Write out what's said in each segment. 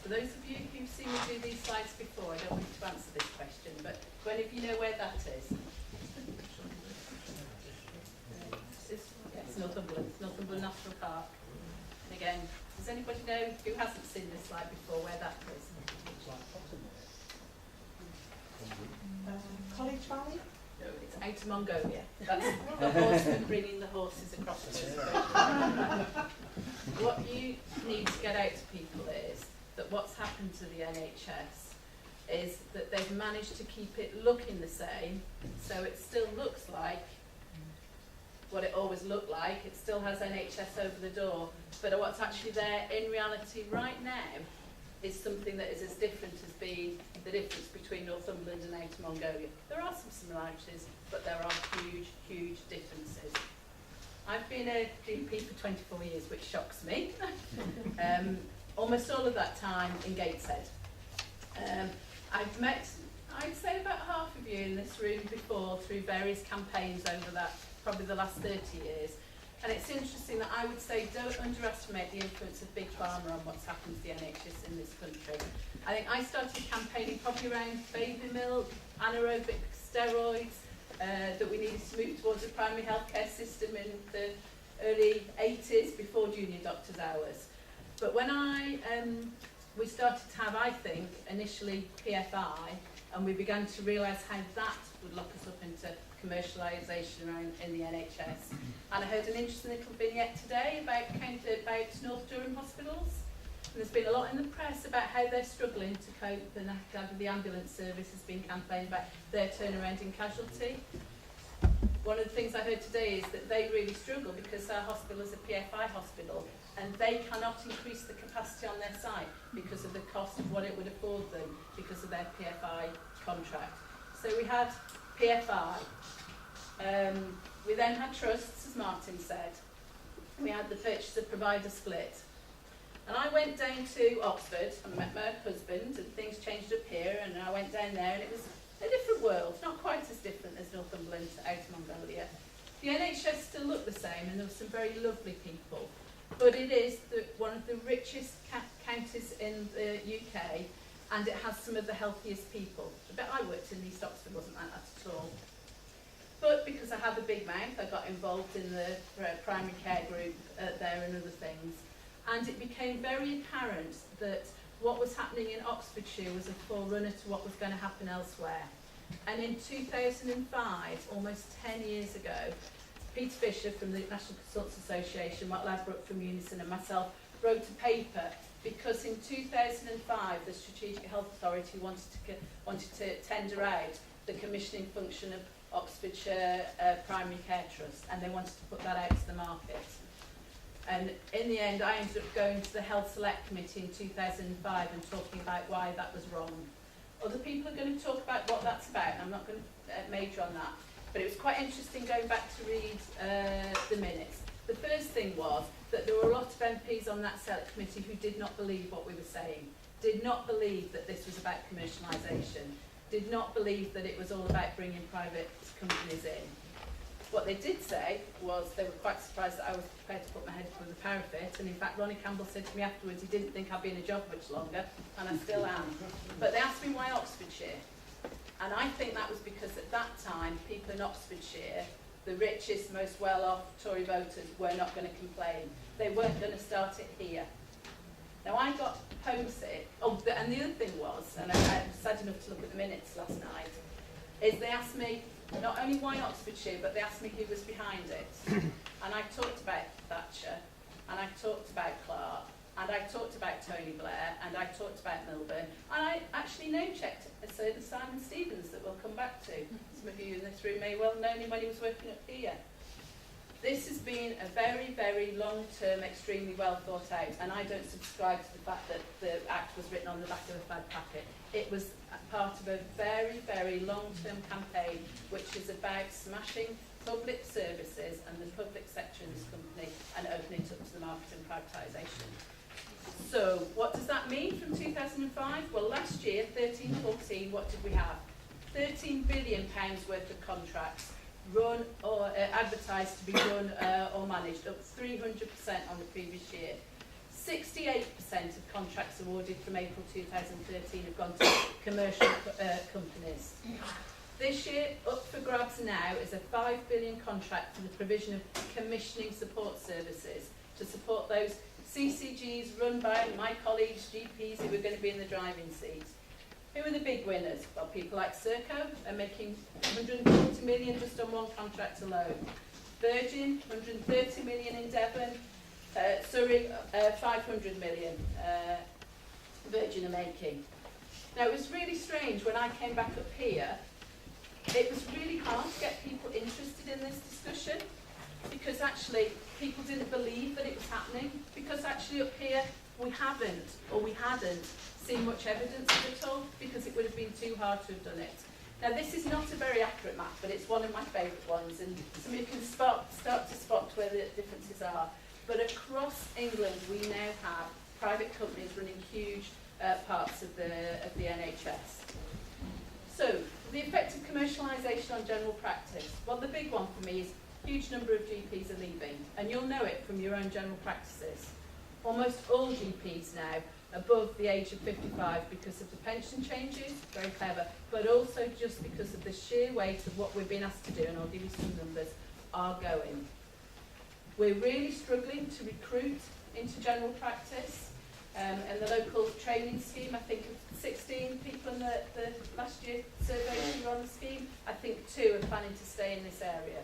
For those of you who've seen me do these slides before, I don't want you to answer this question, but do any of you know where that is? It's Northumberland National Park. And again, does anybody know who hasn't seen this slide before where that is? College Valley? No, it's out of Mongolia. That's the horsemen bringing the horses across the river. What you need to get out to people is that what's happened to the NHS is that they've managed to keep it looking the same, so it still looks like what it always looked like. It still has NHS over the door, but what's actually there in reality right now is something that is as different as being the difference between Northumberland and Outer Mongolia. There are some similarities, but there are huge, huge differences. I've been a GP for 24 years, which shocks me. Almost all of that time in Gateshead. I've met, I'd say, about half of you in this room before through various campaigns over that, probably the last 30 years. And it's interesting that I would say don't underestimate the influence of Big Pharma on what's happened to the NHS in this country. I think I started campaigning probably around baby milk, anaerobic steroids, that we needed to move towards a primary healthcare system in the early 80s before junior doctor's hours. But when we started to have, I think, initially PFI, and we began to realise how that would lock us up into commercialisation around in the NHS. And I heard an interesting little vignette today about North Durham hospitals. And there's been a lot in the press about how they're struggling to cope, and the ambulance service has been campaigning about their turnaround in casualty. One of the things I heard today is that they really struggle because our hospital is a PFI hospital, and they cannot increase the capacity on their site because of the cost of what it would afford them because of their PFI contract. So we had PFI. We then had trusts, as Martin said. We had the purchaser provider split. And I went down to Oxford and met my husband, and things changed up here, and I went down there, and it was a different world, not quite as different as Northumberland to Outer Mongolia. The NHS still looked the same, and there were some very lovely people. But it is one of the richest counties in the UK, and it has some of the healthiest people. I bet I worked in East Oxford, wasn't like that at all. But because I have a big mouth, I got involved in the primary care group there and other things. And it became very apparent that what was happening in Oxfordshire was a forerunner to what was going to happen elsewhere. And in 2005, almost 10 years ago, Peter Fisher from the National Consultants Association, Mark Ladbroke from Unison, and myself wrote a paper because in 2005 the Strategic Health Authority wanted to tender out the commissioning function of Oxfordshire Primary Care Trust, and they wanted to put that out to the market. And in the end, I ended up going to the Health Select Committee in 2005 and talking about why that was wrong. Other people are going to talk about what that's about, and I'm not going to major on that. But it was quite interesting going back to read the minutes. The first thing was that there were a lot of MPs on that Select Committee who did not believe what we were saying, did not believe that this was about commercialisation, did not believe that it was all about bringing private companies in. What they did say was they were quite surprised that I was prepared to put my head through the parapet, and in fact Ronnie Campbell said to me afterwards he didn't think I'd be in a job much longer, and I still am. But they asked me why Oxfordshire, and I think that was because at that time people in Oxfordshire, the richest, most well-off Tory voters, were not going to complain. They weren't going to start it here. Now I got homesick, and the other thing was, and I was sad enough to look at the minutes last night, is they asked me not only why Oxfordshire, but they asked me who was behind it. And I talked about Thatcher, and I talked about Clark, and I talked about Tony Blair, and I talked about Milburn, and I actually name-checked a certain Simon Stevens that we'll come back to. Some of you in this room may well know him when he was working up here. This has been a very, very long-term, extremely well thought out, and I don't subscribe to the fact that the Act was written on the back of a fag packet. It was part of a very, very long-term campaign which is about smashing public services and the public sector in this company and opening it up to the market and privatisation. So what does that mean from 2005? Well, last year, 13-14, what did we have? £13 billion worth of contracts run or advertised to be run or managed, up 300% on the previous year. 68% of contracts awarded from April 2013 have gone to commercial companies. This year, up for grabs now is a £5 billion contract for the provision of commissioning support services to support those CCGs run by my colleagues, GPs, who are going to be in the driving seat. Who are the big winners? Well, people like Serco are making 140 million just on one contract alone. Virgin, 130 million in Devon. Surrey, 500 million Virgin are making. Now, it was really strange when I came back up here. It was really hard to get people interested in this discussion because actually people didn't believe that it was happening, because actually up here we hadn't seen much evidence of it all, because it would have been too hard to have done it. Now, this is not a very accurate map, but it's one of my favourite ones, and so you can start to spot where the differences are. But across England, we now have private companies running huge parts of the NHS. So, the effect of commercialisation on general practice. Well, the big one for me is huge number of GPs are leaving, and you'll know it from your own general practices. Almost all GPs now above the age of 55 because of the pension changes, very clever, but also just because of the sheer weight of what we've been asked to do, and I'll give you some numbers, are going. We're really struggling to recruit into general practice. And the local training scheme, I think of 16 people in the last year survey who were on the scheme, I think 2 are planning to stay in this area.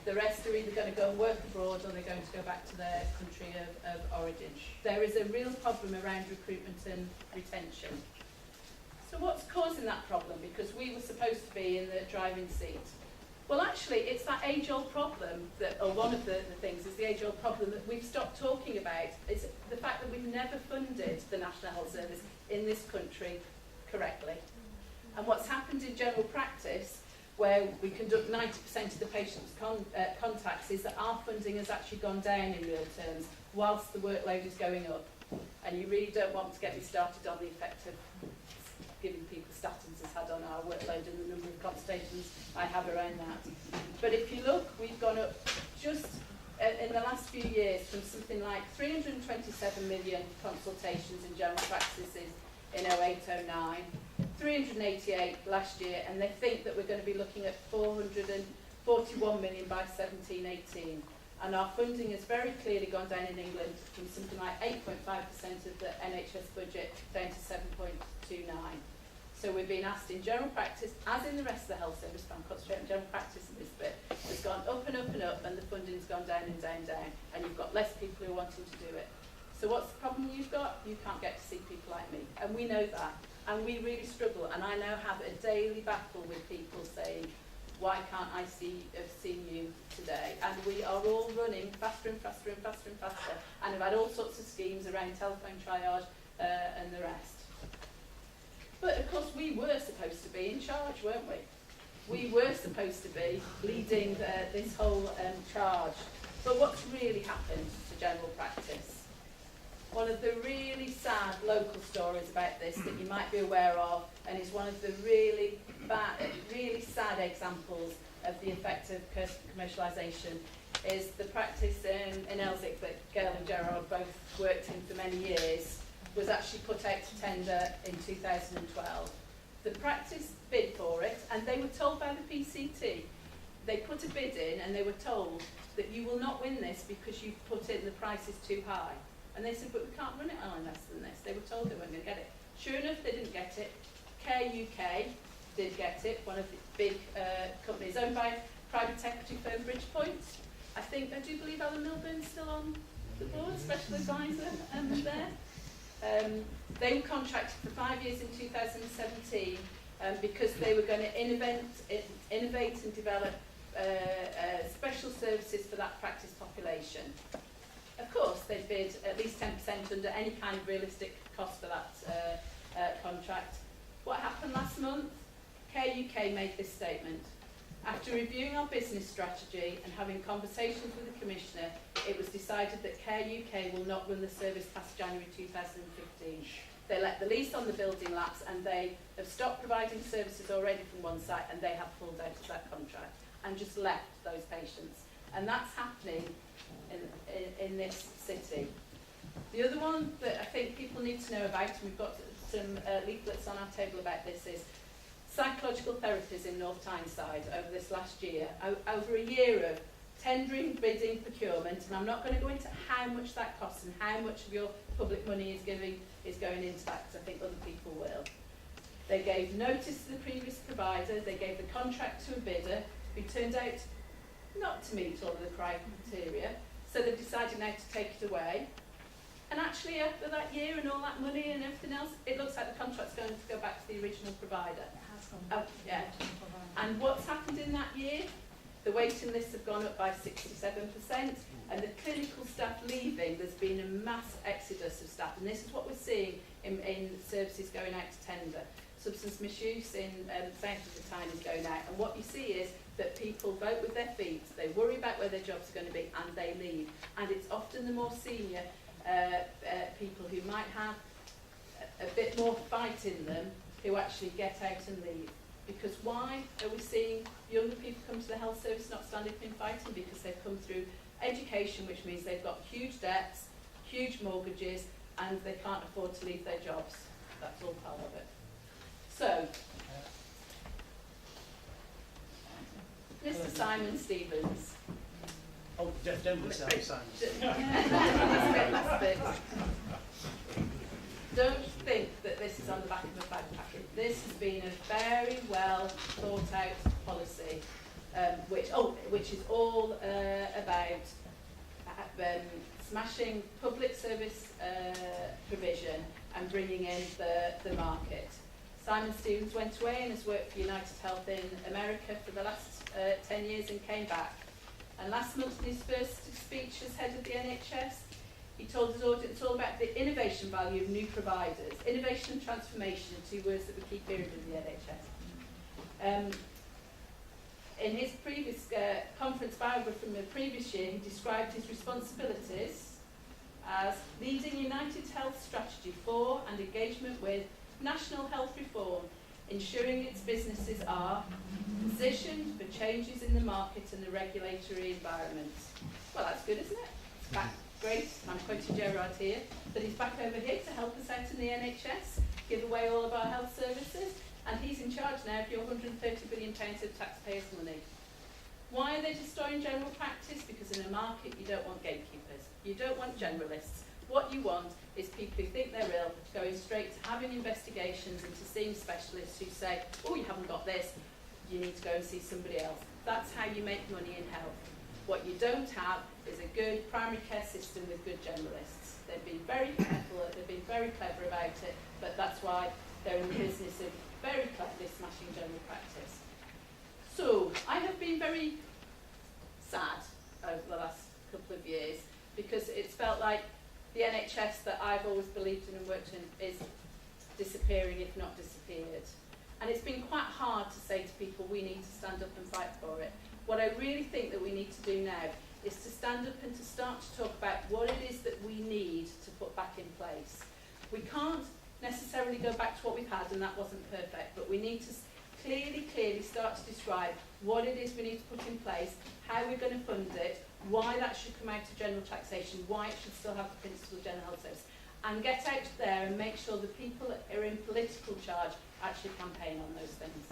The rest are either going to go and work abroad or they're going to go back to their country of origin. There is a real problem around recruitment and retention. So what's causing that problem? Because we were supposed to be in the driving seat. Well, actually, it's that age-old problem or one of the things is the age-old problem that we've stopped talking about. It's the fact that we've never funded the National Health Service in this country correctly. And what's happened in general practice, where we conduct 90% of the patient's contacts, is that our funding has actually gone down in real terms whilst the workload is going up. And you really don't want to get me started on the effect of giving people statins has had on our workload and the number of consultations I have around that. But if you look, we've gone up just in the last few years from something like 327 million consultations in general practices in 08-09, 388 last year, and they think that we're going to be looking at 441 million by 17-18. And our funding has very clearly gone down in England from something like 8.5% of the NHS budget down to 7.29. So we've been asked in general practice, as in the rest of the health service, but I'm concentrating on general practice in this bit, it's gone up and up and up, and the funding's gone down and down and down, and you've got less people who are wanting to do it. So what's the problem you've got? You can't get to see people like me, and we know that, and we really struggle, and I now have a daily battle with people saying, why can't I have seen you today? And we are all running faster and faster and faster and faster, and have had all sorts of schemes around telephone triage and the rest. But of course we were supposed to be in charge, weren't we? We were supposed to be leading this whole charge. But what's really happened to general practice? One of the really sad local stories about this that you might be aware of, and is one of the really bad, really sad examples of the effect of commercialisation, is the practice in Elsick that Gail and Gerard both worked in for many years, was actually put out to tender in 2012. The practice bid for it, and they were told by the PCT, they put a bid in and they were told that you will not win this because you've put in the price is too high. And they said, but we can't run it on less than this. They were told they weren't going to get it. Sure enough, they didn't get it. Care UK did get it, one of the big companies owned by private equity firm Bridgepoint. I do believe Alan Milburn's still on the board, special advisor there. They were contracted for 5 years in 2017 because they were going to innovate and develop special services for that practice population. Of course, they bid at least 10% under any kind of realistic cost for that contract. What happened last month? Care UK made this statement. After reviewing our business strategy and having conversations with the Commissioner, it was decided that Care UK will not run the service past January 2015. They let the lease on the building lapse, and they have stopped providing services already from one site, and they have pulled out of that contract and just left those patients. And that's happening in this city. The other one that I think people need to know about, and we've got some leaflets on our table about this, is psychological therapies in North Tyneside over this last year. Over a year of tendering, bidding, procurement, and I'm not going to go into how much that costs and how much of your public money is going into that, because I think other people will. They gave notice to the previous provider, they gave the contract to a bidder who turned out not to meet all of the criteria, so they've decided now to take it away. And actually, after that year and all that money and everything else, it looks like the contract's going to go back to the original provider. It has gone back to the original provider. And what's happened in that year? The waiting lists have gone up by 67%, and the clinical staff leaving, there's been a mass exodus of staff, and this is what we're seeing in services going out to tender. Substance misuse in south of the Tyne is going out, and what you see is that people vote with their feet, they worry about where their jobs are going to be, and they leave. And it's often the more senior people who might have a bit more fight in them who actually get out and leave. Because why are we seeing younger people come to the health service not standing up and fighting? Because they've come through education, which means they've got huge debts, huge mortgages, and they can't afford to leave their jobs. That's all part of it. So, Mr. Simon Stevens. Oh, don't miss out, Simon. Don't think that this is on the back of a fag packet. This has been a very well thought out policy, which is all about smashing public service provision and bringing in the market. Simon Stevens went away and has worked for United Health in America for the last 10 years and came back. And last month in his first speech as head of the NHS, he told his audience all about the innovation value of new providers. Innovation and transformation are two words that we keep hearing in the NHS. In his previous conference biography from the previous year, he described his responsibilities as leading United Health strategy for and engagement with national health reform, ensuring its businesses are positioned for changes in the market and the regulatory environment. Well, that's good, isn't it? It's back. Great. I'm quoting Gerard here, that he's back over here to help us out in the NHS, give away all of our health services, and he's in charge now of your £130 billion of taxpayers' money. Why are they destroying general practice? Because in a market you don't want gatekeepers, you don't want generalists. What you want is people who think they're ill going straight to having investigations and to seeing specialists who say, oh, you haven't got this, you need to go and see somebody else. That's how you make money in health. What you don't have is a good primary care system with good generalists. They've been very careful, they've been very clever about it, but that's why they're in the business of very cleverly smashing general practice. So, I have been very sad over the last couple of years because it's felt like the NHS that I've always believed in and worked in is disappearing, if not disappeared. And it's been quite hard to say to people, we need to stand up and fight for it. What I really think that we need to do now is to stand up and to start to talk about what it is that we need to put back in place. We can't necessarily go back to what we've had, and that wasn't perfect, but we need to clearly start to describe what it is we need to put in place, how we're going to fund it, why that should come out of general taxation, why it should still have the principle of general health service, and get out there and make sure the people that are in political charge actually campaign on those things.